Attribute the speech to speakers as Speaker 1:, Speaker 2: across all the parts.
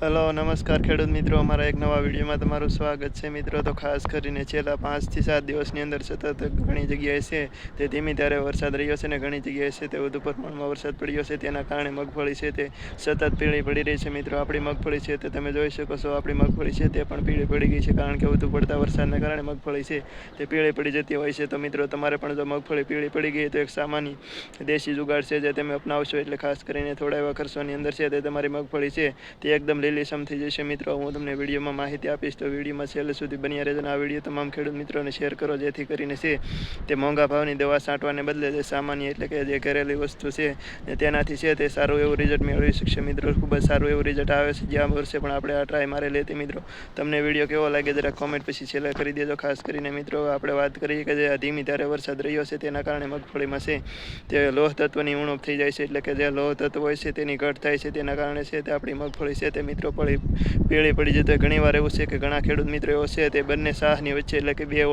Speaker 1: Hello નમસ્કાર ખેડૂત મિત્રો, અમારા એક નવા વિડીયોમાં તમારું સ્વાગત છે મિત્રો. તો ખાસ કરીને છેલ્લા 5 થી 7 દિવસની અંદર સતત ઘણી જગ્યાએ છે તે ધીમી ધારે વરસાદ રહ્યો છે અને ઘણી જગ્યાએ છે તે વધુ પ્રમાણમાં વરસાદ પડ્યો છે. તેના કારણે મગફળી છે તે સતત પીળી પડી રહી છે મિત્રો. આપણી મગફળી છે તે તમે જોઈ શકો છો, આપણી મગફળી છે તે પણ પીળી પડી ગઈ છે, કારણ કે વધુ પડતા વરસાદના કારણે મગફળી છે તે પીળી પડી જતી હોય છે. તો મિત્રો, તમારે પણ જો મગફળી પીળી પડી ગઈ તો એક સામાન્ય દેશી જુગાડ છે જે તમે અપનાવશો એટલે ખાસ કરીને થોડા એવા ખર્ચોની અંદર છે તે તમારી મગફળી છે તે એકદમ લીલીછમ થઈ જશે મિત્રો. હું તમને વિડીયોમાં માહિતી આપીશ, તો વિડીયોમાં છેલ્લે સુધી બન્યા રહેજો. આ વિડીયો તમામ ખેડૂત મિત્રોને શેર કરો, જેથી કરીને છે તે મોંઘા ભાવની દવા છાંટવાને બદલે જે સામાન્ય એટલે કે જે ઘરેલી વસ્તુ છે તેનાથી છે તે સારું એવું રિઝલ્ટ મેળવી શકશે મિત્રો. ખૂબ જ સારું એવું રિઝલ્ટ આવે છે. ગયા વર્ષે પણ આપણે આ ટ્રાય મારેલી હતી મિત્રો. તમને વિડીયો કેવો લાગે જરા કોમેન્ટ પછી છેલ્લે કરી દેજો. ખાસ કરીને મિત્રો, આપણે વાત કરીએ કે જે ધીમી ધારે વરસાદ રહ્યો છે તેના કારણે મગફળીમાં છે તે લોહ તત્વની ઉણપ થઈ જાય છે, એટલે કે જે લોહ તત્વ હોય છે તેની ઘટ થાય છે. તેના કારણે છે તે આપણી મગફળી છે તે મિત્રો પીળી પડી જતી. ઘણીવાર એવું છે કે ઘણા ખેડૂત મિત્રો એવો છે તે બંને શાહની વચ્ચે એટલે કે બે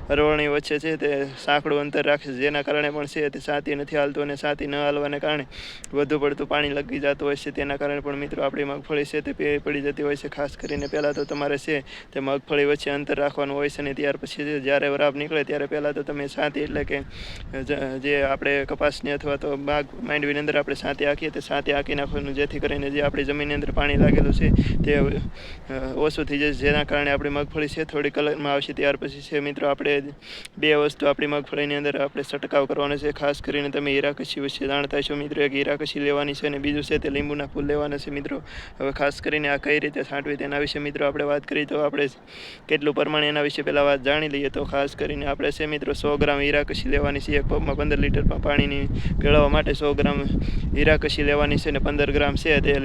Speaker 1: હરોળની વચ્ચે છે તે સાંકડું અંતર રાખે છે, જેના કારણે પણ છે તે સાતી નથી હાલતું, અને સાતી ન હાલવાને કારણે વધુ પડતું પાણી લગી જતું હોય છે. તેના કારણે પણ મિત્રો આપણી મગફળી છે તે પીળી પડી જતી હોય છે. ખાસ કરીને પહેલાં તો તમારે છે તે મગફળી વચ્ચે અંતર રાખવાનું હોય છે, અને ત્યાર પછી જ્યારે વરાપ નીકળે ત્યારે પહેલાં તો તમે સાતી એટલે કે જે આપણે કપાસની અથવા તો બાગ માંડવીની અંદર આપણે સાતી હાંકીએ તે સાતી હાંકી નાખવાનું, જેથી કરીને જે આપણી જમીનની અંદર પાણી લાગેલું છે તે ઓછું થઈ જશે, જેના કારણે આપણી મગફળી છે થોડી કલરમાં આવશે. ત્યાર પછી છે મિત્રો આપણે બે વસ્તુ આપણી મગફળીની અંદર આપણે છંટકાવ કરવાનો છે. ખાસ કરીને તમે હીરાકસી વિશે જાણતા છો મિત્રો. એક હીરાકસી લેવાની છે અને બીજું છે તે લીંબુના ફૂલ લેવાના છે મિત્રો. હવે ખાસ કરીને આ કઈ રીતે છાંટવી તેના વિશે મિત્રો આપણે વાત કરીએ તો આપણે કેટલું પ્રમાણે એના વિશે પહેલાં વાત જાણી લઈએ. તો ખાસ કરીને આપણે છે મિત્રો 100 ગ્રામ હીરાકસી લેવાની છે. એક પગમાં 15 લીટર પાણીની ભેળવવા માટે 100 ગ્રામ હીરાકસી લેવાની છે, અને 15 ગ્રામ છે તે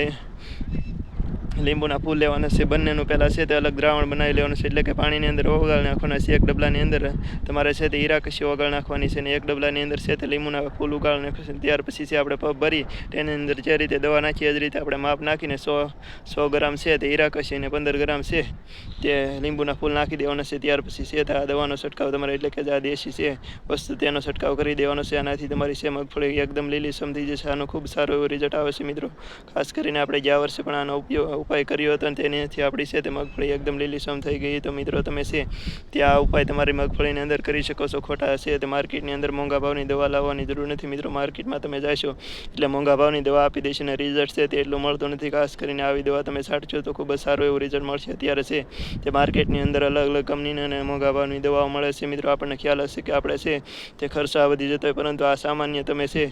Speaker 1: લીંબુના ફૂલ લેવાના છે. બંનેનું પહેલાં છે તે અલગ દ્રાવણ બનાવી લેવાનું છે, એટલે કે પાણીની અંદર ઓગાળી નાખવાના છે. એક ડબલાની અંદર તમારે છે તે હીરાકસી ઓગાળી નાખવાની છે, અને એક ડબલાની અંદર છે તે લીંબુના ફૂલ ઉગાળી નાખશે. ત્યાર પછી છે આપણે પગ ભરી તેની અંદર જે રીતે દવા નાખીએ એ જ રીતે આપણે માપ નાખીને 100 ગ્રામ છે તે હીરાકસી અને 15 ગ્રામ છે તે લીંબુના ફૂલ નાખી દેવાના છે. ત્યાર પછી છે તે આ દવાનો છંટકાવ તમારે એટલે કે જે આ દેશી છે વસ્તુ તેનો છંટકાવ કરી દેવાનો છે. આનાથી તમારી છે મગફળી એકદમ લીલીછમ થઈ જશે. આનું ખૂબ સારું એવું રિઝલ્ટ આવે છે મિત્રો. ખાસ કરીને આપણે ગયા વર્ષે પણ આનો ઉપાય કર્યો હતો, અને તેનાથી આપણી છે તે મગફળી એકદમ લીલીછમ થઈ ગઈ. તો મિત્રો, તમે છે તે આ ઉપાય તમારી મગફળીની અંદર કરી શકો છો. ખોટા છે તે માર્કેટની અંદર મોંઘા ભાવની દવા લાવવાની જરૂર નથી મિત્રો. માર્કેટમાં તમે જશો એટલે મોંઘા ભાવની દવા આપી દેશે, અને રિઝલ્ટ છે તે એટલું મળતું નથી. ખાસ કરીને આવી દવા તમે છાંટશો તો ખૂબ જ સારું એવું રિઝલ્ટ મળશે. અત્યારે છે તે માર્કેટની અંદર અલગ અલગ કંપનીના અને મોંઘા ભાવની દવાઓ મળે છે મિત્રો. આપણને ખ્યાલ હશે કે આપણે છે તે ખર્ચા વધી જતો હોય, પરંતુ આ સામાન્ય તમે છે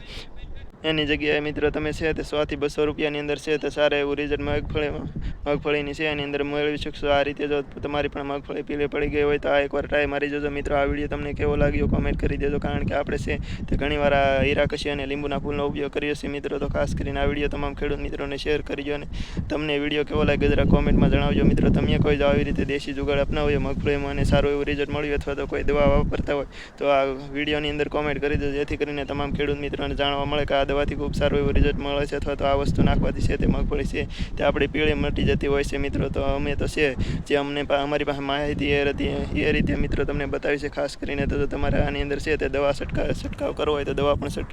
Speaker 1: એની જગ્યાએ મિત્રો તમે છે તે 100 થી 200 રૂપિયાની અંદર છે તે સારા એવું રિઝલ્ટ મગફળીની છે એની અંદર મેળવી શકશો. આ રીતે જો તમારી પણ મગફળી પીળી પડી ગઈ હોય તો આ એકવાર ટ્રાય મારી જજો મિત્રો. આ વિડીયો તમને કેવો લાગ્યો કોમેન્ટ કરી દેજો, કારણ કે આપણે છે તે ઘણીવાર આ હીરાકસી અને લીંબુના ફૂલનો ઉપયોગ કરીએ છીએ મિત્રો. તો ખાસ કરીને આ વિડીયો તમામ ખેડૂત મિત્રોને શેર કરજો, અને તમને વિડીયો કેવો લાગ્યો જરા કોમેન્ટમાં જણાવજો મિત્રો. તમે કોઈ જો આવી રીતે દેશી જુગાડ અપનાવ્યો મગફળીમાં અને સારું એવું રિઝલ્ટ મળ્યું, અથવા તો કોઈ દવા વાપરતા હોય તો આ વિડીયોની અંદર કોમેન્ટ કરી દેજો, જેથી કરીને તમામ ખેડૂત મિત્રોને જાણવા મળે કે આ દવાથી ખૂબ સારું એવું રિઝલ્ટ મળે છે, અથવા તો આ વસ્તુ નાખવાથી છે તે મગફળી છે તે આપણી પીળી મટી જતી હોય છે મિત્રો. તો અમે તો છે જે અમારી પાસે માહિતી એ રીતે મિત્રો તમને બતાવી છે. ખાસ કરીને તો તમારે આની અંદર છે તે દવા છંટકાવ કરવો હોય તો દવા પણ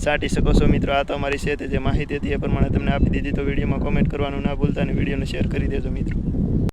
Speaker 1: છાંટી શકો છો મિત્રો. આ તો અમારી છે તે જે માહિતી હતી એ પ્રમાણે તમને આપી દીધી. તો વિડીયોમાં કોમેન્ટ કરવાનું ના ભૂલતા, અને વિડીયોને શેર કરી દેજો મિત્રો.